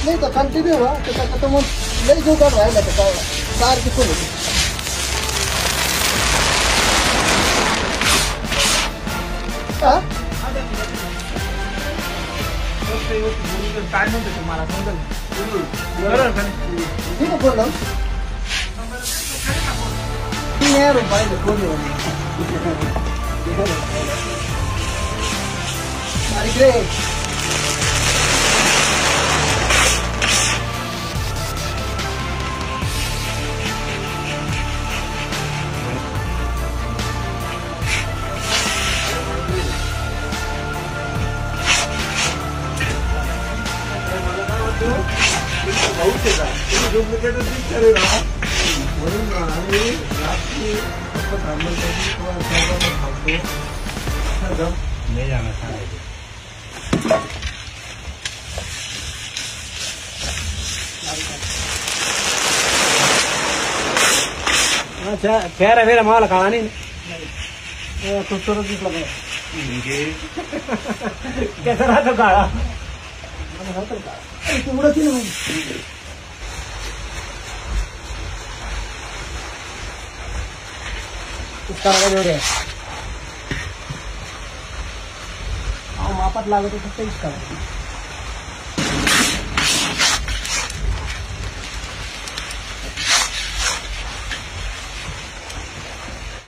नहीं तो कंटिन्यू हुआ तो मैं नहीं जो कर रहा है तो कार कितने लगी हाँ टाइम होते तुम्हारा संगल ठीक है बोल रहा हूँ ₹3,000 खोल ग्रेट डुप्लिकेट करेगा ले जाना था अच्छा कह रहे मेरा माल खाना नहीं खूबसूरत दिख लगा कैसा रहा तो काड़ा पूरा थी ना इसका लगा जोड़े मापत लागत तो इसका